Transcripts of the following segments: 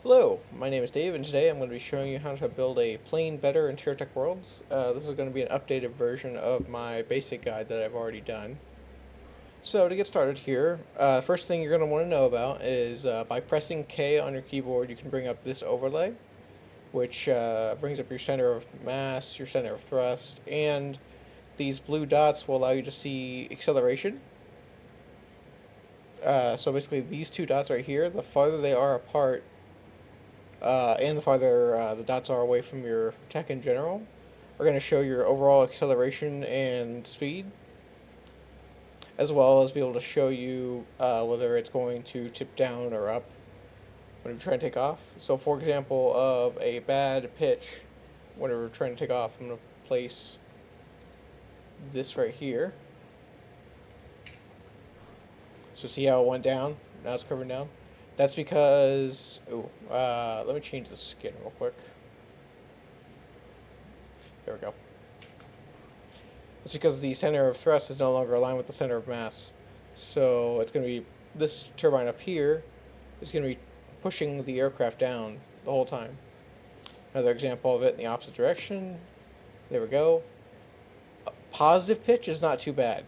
Hello, my name is Dave, and today I'm going to be showing you how to build a plane better in TerraTech Worlds. This is going to be an updated version of my basic guide that I've already done. So to get started here, first thing you're going to want to know about is by pressing K on your keyboard, you can bring up this overlay, which brings up your center of mass, your center of thrust, and these blue dots will allow you to see acceleration. So basically these two dots right here, the farther they are apart, and the farther the dots are away from your tech in general, are going to show your overall acceleration and speed, as well as be able to show you whether it's going to tip down or up when you try to take off. So, for example, of a bad pitch, whenever we're trying to take off, I'm going to place this right here. So see how it went down? Now it's curving down. That's because, let me change the skin real quick. There we go. It's because the center of thrust is no longer aligned with the center of mass. So it's going to be, this turbine up here is going to be pushing the aircraft down the whole time. Another example of it in the opposite direction. There we go. A positive pitch is not too bad.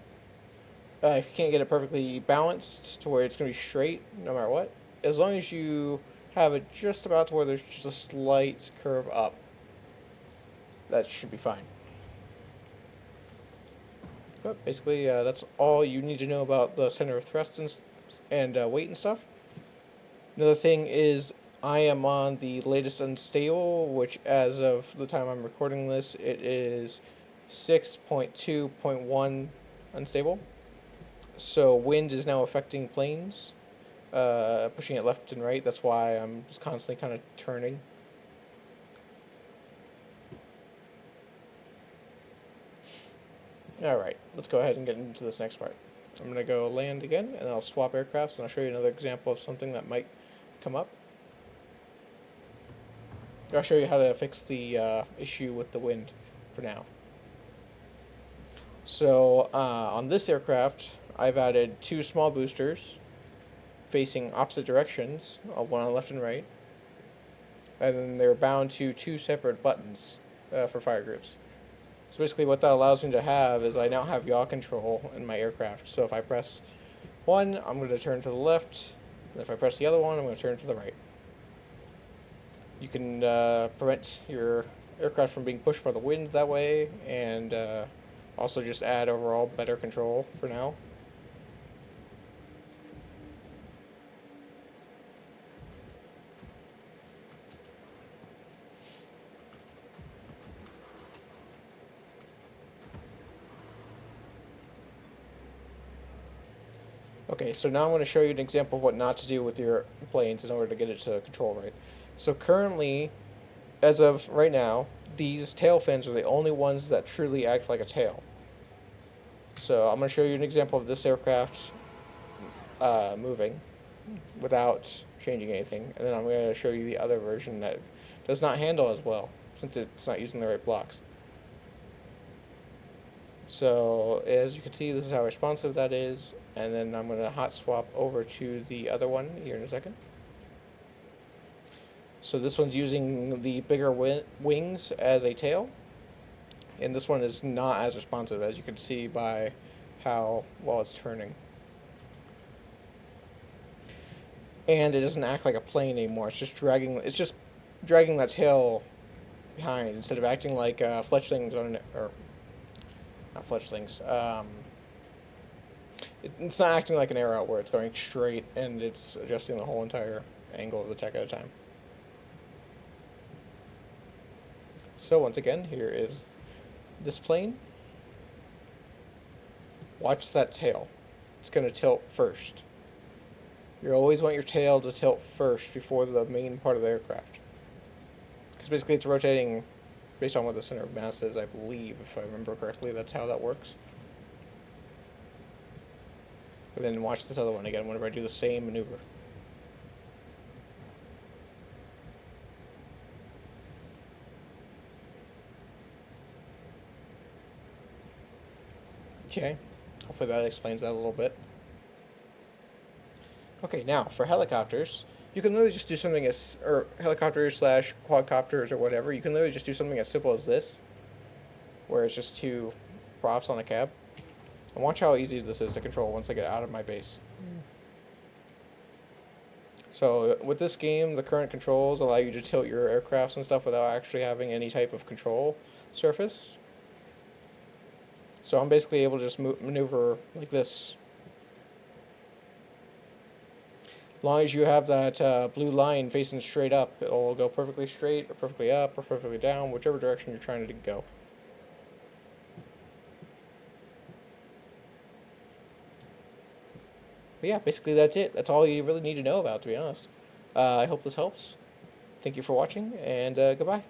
If you can't get it perfectly balanced to where it's going to be straight no matter what, as long as you have it just about to where there's just a slight curve up, that should be fine. But basically, that's all you need to know about the center of thrust and weight and stuff. Another thing is I am on the latest unstable, which as of the time I'm recording this, it is 6.2.1 unstable. So wind is now affecting planes, pushing it left and right. That's why I'm just constantly kind of turning. Alright, let's go ahead and get into this next part. I'm going to go land again, and I'll swap aircrafts, and I'll show you another example of something that might come up. I'll show you how to fix the issue with the wind for now. So on this aircraft, I've added two small boosters facing opposite directions, one on the left and right, and then they're bound to two separate buttons for fire groups. So basically what that allows me to have is I now have yaw control in my aircraft. So if I press one, I'm going to turn to the left, and if I press the other one, I'm going to turn to the right. You can prevent your aircraft from being pushed by the wind that way, and also just add overall better control for now. Okay, so now I'm going to show you an example of what not to do with your planes in order to get it to control right. So currently, as of right now, these tail fins are the only ones that truly act like a tail. So I'm going to show you an example of this aircraft moving without changing anything, and then I'm going to show you the other version that does not handle as well since it's not using the right blocks. So as you can see, this is how responsive that is, and then I'm going to hot swap over to the other one here in a second. So this one's using the bigger wings as a tail, and this one is not as responsive, as you can see by how well it's turning. And it doesn't act like a plane anymore. It's just dragging that tail behind instead of acting like fletchlings on or not fletchlings. It's not acting like an arrow where it's going straight and it's adjusting the whole entire angle of the tech at a time. So once again, here is this plane. Watch that tail. It's going to tilt first. You always want your tail to tilt first before the main part of the aircraft. Because basically it's rotating based on what the center of mass is, I believe, if I remember correctly. That's how that works. And then watch this other one again whenever I do the same maneuver. Okay, hopefully that explains that a little bit. Okay, now for helicopters, You can literally just do something or helicopters slash quadcopters or whatever. You can literally just do something as simple as this, where it's just two props on a cab. And watch how easy this is to control once I get out of my base. So with this game, the current controls allow you to tilt your aircrafts and stuff without actually having any type of control surface. So I'm basically able to just maneuver like this. As long as you have that blue line facing straight up, it'll go perfectly straight, or perfectly up, or perfectly down, whichever direction you're trying to go. But yeah, basically that's it. That's all you really need to know about, to be honest. I hope this helps. Thank you for watching, and goodbye.